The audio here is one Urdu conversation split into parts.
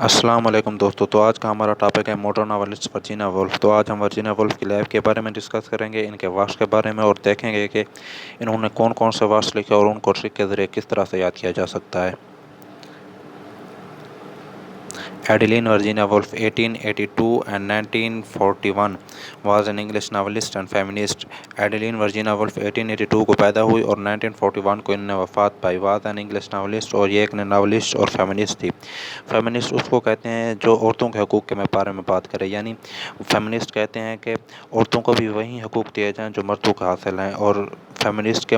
السلام علیکم دوستو، تو آج کا ہمارا ٹاپک ہے موٹر ناولسٹ ورجینیا وولف۔ تو آج ہم ورجینیا وولف کی لائف کے بارے میں ڈسکس کریں گے، ان کے ورکس کے بارے میں، اور دیکھیں گے کہ انہوں نے کون کون سے ورکس لکھے اور ان کو ٹرک کے ذریعے کس طرح سے یاد کیا جا سکتا ہے۔ Adeline Virginia Woolf 1882 and 1941 was an English novelist and feminist۔ Adeline Virginia Woolf 1882 کو پیدا ہوئی اور 1941 کو انہیں وفات پائی۔ واز این انگلش ناولسٹ، اور یہ ایک ناولسٹ اور فیمنسٹ تھی۔ فیمنسٹ اس کو کہتے ہیں جو عورتوں کے حقوق کے بارے میں بات کرے، یعنی فیمنسٹ کہتے ہیں کہ عورتوں کو بھی وہی حقوق دیے جائیں جو مردوں کو حاصل ہیں، اور فیمنسٹ کے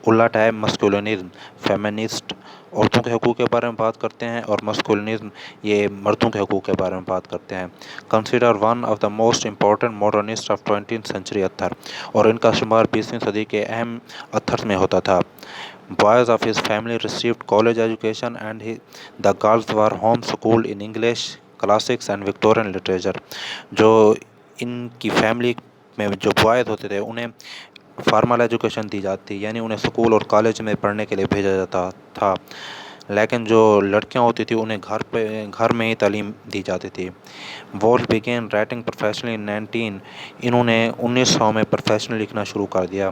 الٹ ہے مسکولنزم۔ فیمنسٹ عورتوں کے حقوق کے بارے میں بات کرتے ہیں، اور مسکولنزم یہ مردوں کے حقوق کے بارے میں بات کرتے ہیں۔ Consider one of the most important modernist of 20th century اتھر، اور ان کا شمار 20ویں صدی کے اہم اتھرز میں ہوتا تھا۔ Boys of his family received college education and the girls were home-schooled in English, classics and Victorian literature۔ جو ان کی فیملی میں جو بوائز ہوتے تھے انہیں فارمل ایجوکیشن دی جاتی، یعنی انہیں اسکول اور کالج میں پڑھنے کے لیے بھیجا جاتا تھا، لیکن جو لڑکیاں ہوتی تھیں انہیں گھر میں ہی تعلیم دی جاتی تھی۔ Woolf began writing professionally in 19 انہوں نے 1900 میں پروفیشنل لکھنا شروع کر دیا۔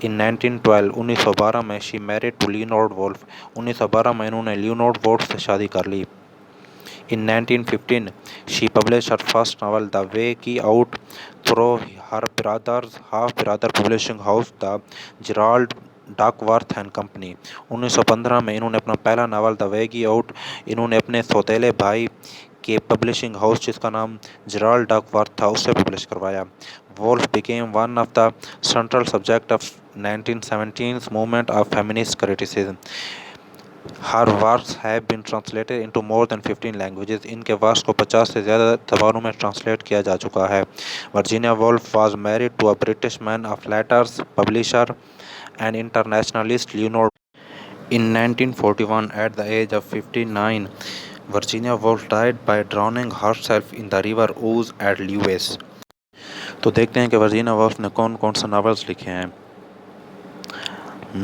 in 1912 1912 میں she married to Leonard Woolf، 1912 میں انہوں نے لیونارڈ وولف سے شادی کر لی۔ in 1915 she published her first novel The Way Out through her brother's half-brother publishing house the Gerald Duckworth and Company۔ 1915 میں انہوں نے اپنا پہلا ناول دا وے آؤٹ انہوں نے اپنے سوتیلے بھائی کے پبلشنگ ہاؤس جس کا نام جرالڈ ڈک ورتھ تھا اس سے پبلش کروایا۔ Woolf became one of the central subject of 1917's movement of feminist criticism۔ Her works have been translated into more than 15 languages۔ ان کے ورکس کو 50 سے زیادہ زبانوں میں ٹرانسلیٹ کیا جا چکا ہے۔ Virginia Woolf was married to a British man of letters, publisher and internationalist Leonard۔ In 1941 at the age of 59 Virginia Woolf died by drowning herself in the river Ouse at Lewes۔ تو دیکھتے ہیں کہ ورجینیا وولف نے کون کون سے ناولز لکھے ہیں۔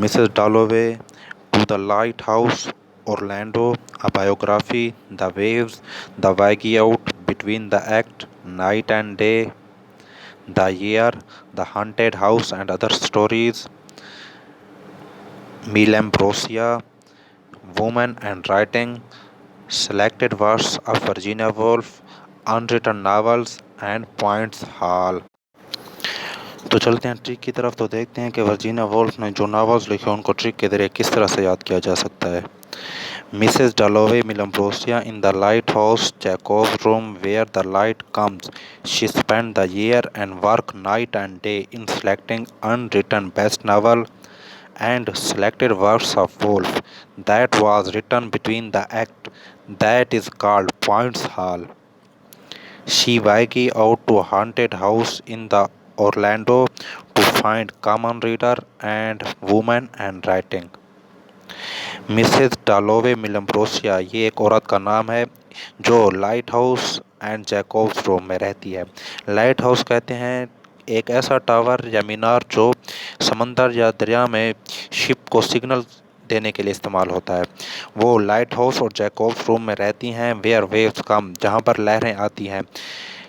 Mrs Dalloway, to the lighthouse, Orlando, a biography, the waves, the way out, between the act, night and day, the year, the haunted house and other stories, Melymbrosia, women and writing, selected works of Virginia Woolf, unwritten novels and Pointz Hall. تو چلتے ہیں ٹرک کی طرف، تو دیکھتے ہیں کہ ورجینیا وولف نے جو ناولز لکھے ان کو ٹرک کے ذریعے کس طرح سے یاد کیا جا سکتا ہے۔ Mrs Dalloway Melymbrosia in the lighthouse Jacob's room where the light comes she spend the year and work night and day in selecting unwritten best novel and selected works of Woolf that was written between the act that is called Points Hall۔ She went out to haunted house in the Orlando to find common reader and women and writing۔ Mrs Dalloway Melymbrosia یہ ایک عورت کا نام ہے جو lighthouse and Jacob's room میں رہتی ہے۔ لائٹ ہاؤس کہتے ہیں ایک ایسا ٹاور یا مینار جو سمندر یا دریا میں شپ کو سگنل دینے کے لیے استعمال ہوتا ہے۔ وہ لائٹ ہاؤس اور جیکوب's روم میں رہتی ہیں ویئر ویوز کم جہاں پر لہریں آتی ہیں۔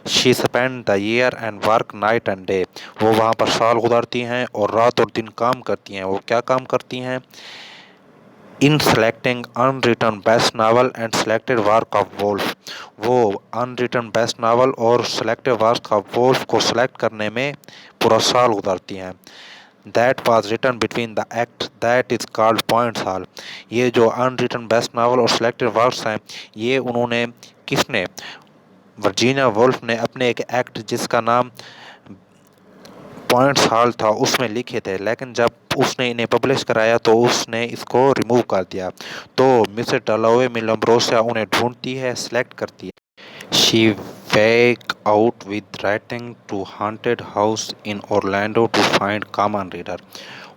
She spend the year and work night and day وہ وہاں پر سال گزارتی ہیں اور رات اور دن کام کرتی ہیں۔ وہ کیا کام کرتی ہیں؟ In selecting unwritten best novel and selected work of Woolf وہ unwritten بیسٹ ناول اور سلیکٹڈ ورک آف وولف کو سلیکٹ کرنے میں پورا سال گزارتی ہیں۔ That was written between the act that is called Points Hall۔ یہ جو unwritten best novel اور selected works ہیں یہ انہوں نے کس نے ورجینیا وولف نے اپنے ایک ایکٹ جس کا نام پوائنٹس ہال تھا اس میں لکھے تھے، لیکن جب اس نے انہیں پبلش کرایا تو اس نے اس کو ریموو کر دیا۔ تو مسز ڈالوے میلمبروسیا انہیں ڈھونڈتی ہے، سلیکٹ کرتی ہے۔ She went out with writing to haunted house in Orlando to find common reader۔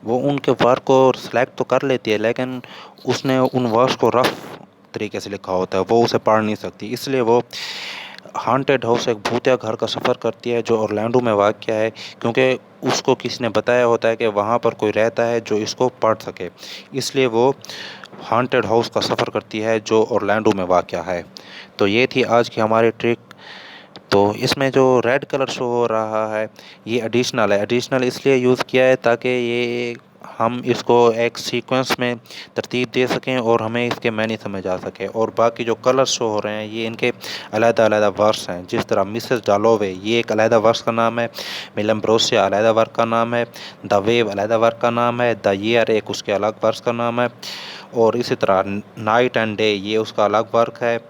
وہ ان کے ورک کو سلیکٹ تو کر لیتی ہے لیکن اس نے ان ورکس کو رف طریقے سے لکھا ہوتا ہے، وہ اسے پڑھ نہیں سکتی، اس لیے وہ ہانٹیڈ ہاؤس ایک بھوتیا گھر کا سفر کرتی ہے جو اورلینڈو میں واقع ہے، کیونکہ اس کو کسی نے بتایا ہوتا ہے کہ وہاں پر کوئی رہتا ہے جو اس کو پڑھ سکے، اس لیے وہ ہانٹیڈ ہاؤس کا سفر کرتی ہے جو اورلینڈو میں واقع ہے۔ تو یہ تھی آج کی ہماری ٹرک۔ تو اس میں جو ریڈ کلر شو ہو رہا ہے یہ ایڈیشنل ہے، ایڈیشنل اس لیے یوز کیا ہے تاکہ یہ ہم اس کو ایک سیکوینس میں ترتیب دے سکیں اور ہمیں اس کے معنی سمجھ آ سکے، اور باقی جو کلر شو ہو رہے ہیں یہ ان کے علیحدہ علیحدہ ورس ہیں، جس طرح مسز ڈالووے یہ ایک علیحدہ ورس کا نام ہے، ملم بروسیا علیحدہ ورک کا نام ہے، دا ویو علیحدہ ورک کا نام ہے، دا ایئر ایک اس کے الگ ورس کا نام ہے، اور اسی طرح نائٹ اینڈ ڈے یہ اس کا الگ ورک ہے۔